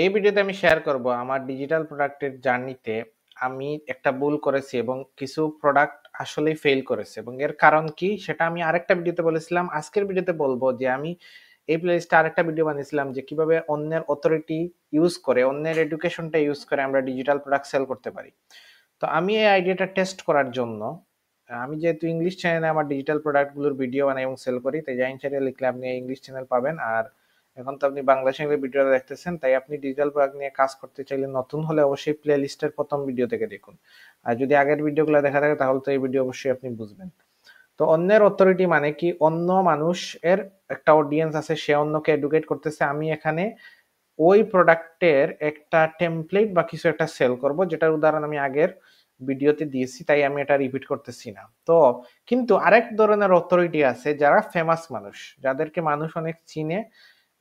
এই ভিডিওতে আমি শেয়ার করব আমার ডিজিটাল প্রোডাক্টের জার্নিতে আমি একটা ভুল করেছি এবং কিছু প্রোডাক্ট আসলেই ফেল করেছে এবং এর কারণ কি সেটা আমি আরেকটা ভিডিওতে বলেছিলাম। আজকের ভিডিওতে বলবো যে আমি এই প্লেলিস্টে আরেকটা ভিডিও বানিয়েছিলাম যে কিভাবে অন্যের অথরিটি ইউজ করে, অন্যের এডুকেশনটা ইউজ করে আমরা ডিজিটাল প্রোডাক্ট সেল করতে পারি। তো আমি এই আইডিয়াটা টেস্ট করার জন্য আমি যেহেতু ইংলিশ চ্যানেলে আমার ডিজিটাল প্রোডাক্টগুলোর ভিডিও বানাই এবং সেল করি, তাই জাহিন চ্যানেল লিখলে আপনি ইংলিশ চ্যানেল পাবেন। আর এখন তো আপনি বাংলা চ্যানেলে ভিডিওটা দেখতেছেন, তাই আপনি ডিজিটাল প্রোডাক্ট নিয়ে কাজ করতে চাইলে নতুন হলে অবশ্যই প্লে লিস্টের প্রথম ভিডিও থেকে দেখুন। আর যদি আগের ভিডিওগুলো দেখা থাকে তাহলে তো এই ভিডিও অবশ্যই আপনি বুঝবেন। তো অন্যের অথরিটি মানে কি, অন্য মানুষের একটা অডিয়েন্স আছে, সে অন্যকে এডুকেট করতেছে। আমি এখানে ওই প্রোডাক্টের একটা টেমপ্লেট বা কিছু একটা সেল করব, যেটার উদাহরণ আমি আগের ভিডিওতে দিয়েছি, তাই আমি এটা রিপিট করতেছি না। তো কিন্তু আরেক ধরনের অথরিটি আছে যারা ফেমাস মানুষ, যাদেরকে মানুষ অনেক চিনে,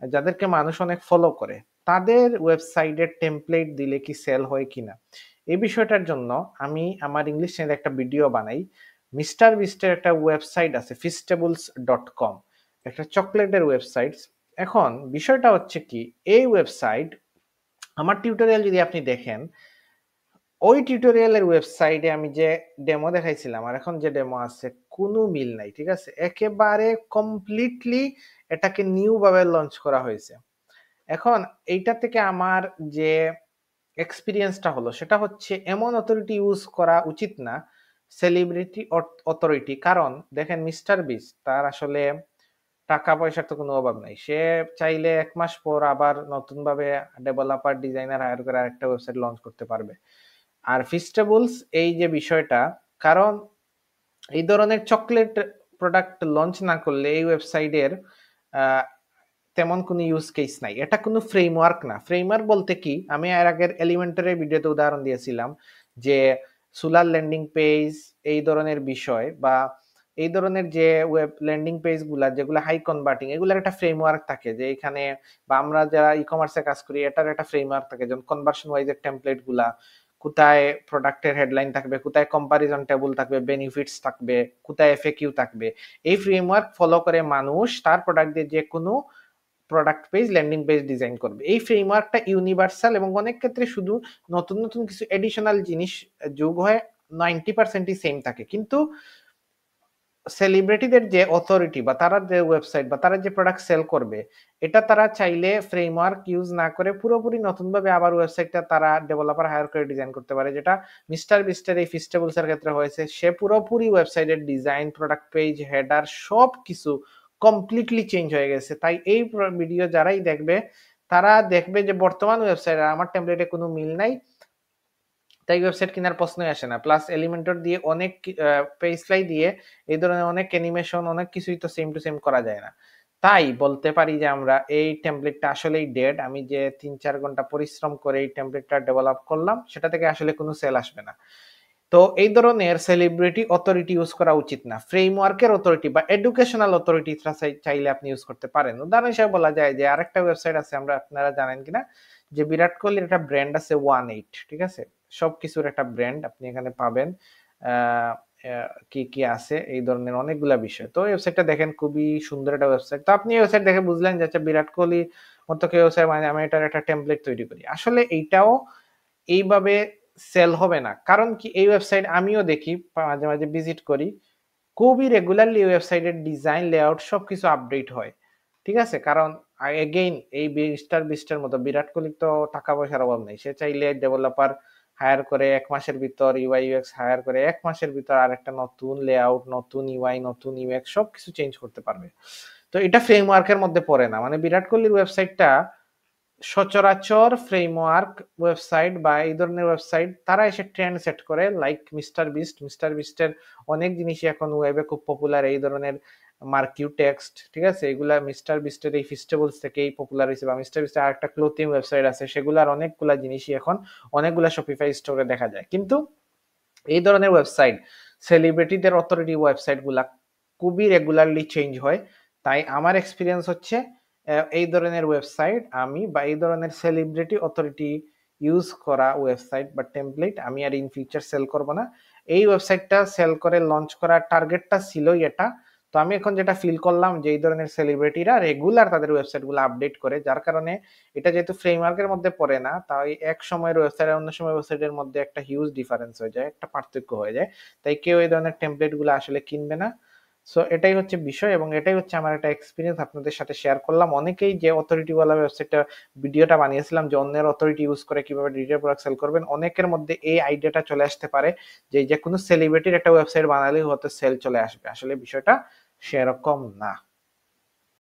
যাদেরকে মানুষ অনেক ফলো করে, তাদের ওয়েবসাইটের টেমপ্লেট দিলে কি সেল হয় কিনা এই বিষয়টার জন্য আমি আমার ইংলিশ চ্যানেলে একটা ভিডিও বানাই। মিস্টার বিস্টের একটা ওয়েবসাইট আছে feastables.com, একটা চকলেটের ওয়েবসাইট। এখন বিষয়টা হচ্ছে কি, এই ওয়েবসাইট আমার টিউটোরিয়াল যদি আপনি দেখেন, ওই টিউটোরিয়ালের ওয়েবসাইটে আমি যে ডেমো দেখাইছিলাম আর এখন যে ডেমো আছে কোনো মিল নাই, ঠিক আছে? একেবারে কমপ্লিটলি এটাকে নিউ ভাবে লঞ্চ করা হয়েছে। এখন এইটা থেকে আমার যে এক্সপিরিয়েন্সটা হলো সেটা হচ্ছে এমন অথরিটি ইউজ করা উচিত না, সেলিব্রিটি অথরিটি। কারণ দেখেন মিস্টার বিস্ট, তার আসলে টাকা পয়সার তো কোনো অভাব নাই। সে চাইলে ১ মাস পর আবার নতুন ভাবে ডেভেলপার ডিজাইনার হায়ার করে আরেকটা ওয়েবসাইট লঞ্চ করতে পারবে। আর ফিস্টেবলস এই যে বিষয়টা, কারণ এই ধরনের চকলেট প্রোডাক্ট লঞ্চ না করলে এই ওয়েবসাইটের তেমন কোনো ইউজ কেস নাই। এটা কোনো ফ্রেমওয়ার্ক না। ফ্রেমওয়ার্ক বলতে কি, আমি এর আগের এলিমেন্টারি ভিডিওতে উদাহরণ দিয়েছিলাম যে সোলার ল্যান্ডিং পেজ, এই ধরনের বিষয় বা এই ধরনের যে ওয়েব ল্যান্ডিং পেজ গুলা যেগুলো হাই কনভার্টিং, এগুলোর একটা ফ্রেমওয়ার্ক থাকে যে এখানে, বা আমরা যারা ই কমার্সে কাজ করি এটার একটা ফ্রেমওয়ার্ক থাকে, যেমন কনভার্সন ওয়াইজের টেমপ্লেট গুলা, কোথায় প্রোডাক্টের হেডলাইন থাকবে, কোথায় কম্পারিজন টেবল থাকবে, বেনিফিটস থাকবে, কোথায় এফএকিউ থাকবে। এই ফ্রেমওয়ার্ক ফলো করে মানুষ তার প্রোডাক্ট দিয়ে যে কোনো product page, landing page design করবে। এই ফ্রেমওয়ার্কটা ইউনিভার্সাল এবং অনেক ক্ষেত্রে শুধু নতুন নতুন কিছু এডিশনাল জিনিস যোগ হয়, 90%ই সেম থাকে। কিন্তু সেলিব্রিটিদের যে অথরিটি বা তারা যে ওয়েবসাইট বা তারা যে প্রোডাক্ট সেল করবে, এটা তারা চাইলে ফ্রেমওয়ার্ক ইউজ না করে পুরোপুরি নতুনভাবে আবার ওয়েবসাইটটা তারা ডেভেলপার হায়ার করে ডিজাইন করতে পারে, যেটা মিস্টার বিস্টের এই ফিস্টেবলস এর ক্ষেত্রে হয়েছে। সে পুরোপুরি ওয়েবসাইটের ডিজাইন, প্রোডাক্ট পেজ, হেডার সব কিছু কমপ্লিটলি চেঞ্জ হয়ে গেছে। তাই এই ভিডিও যারাই দেখবে তারা দেখবে যে বর্তমান ওয়েবসাইট আর আমার টেমপ্লেটে কোনো মিল নাই, তাই ওয়েবসাইট কেনার প্রশ্নই আসে না। প্লাস এলিমেন্টর দিয়ে অনেক পেজলাই দিয়ে এই ধরনের অনেক অ্যানিমেশন, অনেক কিছুই তো সেম টু সেম করা যায় না। তাই বলতে পারি যে আমরা এই টেমপ্লেটটা আসলেই ডেড। আমি যে ৩-৪ ঘন্টা পরিশ্রম করে এই টেমপ্লেটটা ডেভেলপ করলাম, সেটা থেকে আসলে কোনো সেল আসবে না। তো এই ধরনের সেলিব্রিটি অথরিটি ইউজ করা উচিত না। ফ্রেমওয়ার্কের অথরিটি বা এডুকেশনাল অথরিটি চাইলে আপনি ইউজ করতে পারেন। উদাহরণ হিসেবে বলা যায় যে আরেকটা ওয়েবসাইট আছে, আমরা আপনারা জানেন কিনা, যে বিরাট কোহলির একটা ব্র্যান্ড আছে 18, ঠিক আছে? সবকিছুর একটা ব্র্যান্ড আপনি এখানে পাবেন। কি কি আছে এই ধরনের অনেকগুলা বিষয়। তো ওয়েবসাইটটা দেখেন, খুবই সুন্দর একটা ওয়েবসাইট। তো আপনি ওয়েবসাইট দেখে বুঝলেন যে আচ্ছা বিরাট কোহলি মতো কেউ ওয়েবসাইট, মানে আমি এটার একটা টেমপ্লেট তৈরি করি। আসলে এইটাও এইভাবে সেল হবে না। কারণ কি, এই ওয়েবসাইট আমিও দেখি, মাঝে মাঝে ভিজিট করি, খুবই রেগুলারলি ওয়েবসাইটের ডিজাইন, লেআউট সবকিছু আপডেট হয়, ঠিক আছে? কারণ এগেইন এই মিস্টার বিস্টের মতো বিরাট কোহলির তো টাকা পয়সার অভাব নেই। সে চাইলে ডেভেলপার হায়ার করে ১ মাসের ভিতর, ইউআই ইউএক্স হায়ার করে ১ মাসের ভিতর আরেকটা নতুন লেআউট, নতুন ইউআই, নতুন ইউএক্স সবকিছু চেঞ্জ করতে পারবে। তো এটা ফ্রেমওয়ার্কের মধ্যে পড়ে না। মানে বিরাট কোহলির ওয়েবসাইটটা সচরাচর ফ্রেমওয়ার্ক ওয়েবসাইট বা এই ধরনের ওয়েবসাইট তারা এসে ট্রেন্ড সেট করে, লাইক মিস্টার বিস্টের অনেক জিনিসই এখন ওয়েবে খুব পপুলার, এই ধরনের মার্কিউ টেক্সট, ঠিক আছে? এগুলা মিস্টার বিস্টের এই ফিস্টেবলস থেকেই পপুলার হয়েছে। বা মিস্টার বিস্টের আরেকটা ক্লোথিং ওয়েবসাইট আছে, সেগুলার অনেকগুলা জিনিসই এখন অনেকগুলা শপিফাই স্টোরে দেখা যায়। কিন্তু এই ধরনের ওয়েবসাইট, সেলিব্রিটিদের অথরিটি ওয়েবসাইট গুলা খুবই রেগুলারলি চেঞ্জ হয়। তাই আমার এক্সপিরিয়েন্স হচ্ছে এই ধরনের ওয়েবসাইট আমি বা এই ধরনের সেলিব্রিটি অথরিটি ইউজ করা ওয়েবসাইট বা টেমপ্লেট আমি আর ইন ফিউচার সেল করব না। এই ওয়েবসাইটটা সেল করে লঞ্চ করার টার্গেটটা ছিলই এটা। তো আমি এখন যেটা ফিল করলাম যে এই ধরনের সেলিব্রিটিরা রেগুলার তাদের ওয়েবসাইটগুলো আপডেট করে, যার কারণে এটা যেহেতু ফ্রেমওয়ার্কের মধ্যে পড়ে না, তাই এক সময়ের ওয়েবসাইট আর অন্য সময়ের ওয়েবসাইটের মধ্যে একটা হিউজ ডিফারেন্স হয়ে যায়, একটা পার্থক্য হয়ে যায়। তাই কেউ এই ধরনের টেমপ্লেটগুলো আসলে কিনবে না। সো এটাই হচ্ছে বিষয় এবং এটাই হচ্ছে আমার একটা এক্সপেরিয়েন্স আপনাদের সাথে শেয়ার করলাম। অনেকেই যে অথরিটি ওয়ালা ওয়েবসাইটটা ভিডিওটা বানিয়েছিলাম যে অন্যের অথরিটি ইউজ করে কিভাবে ডিজিটাল প্রোডাক্ট সেল করবেন, অনেকের মধ্যে এই আইডিয়াটা চলে আসতে পারে যে যেকোনো সেলিব্রিটির একটা ওয়েবসাইট বানালেই হয়তো সেল চলে আসবে। আসলে বিষয়টা সেরকম না।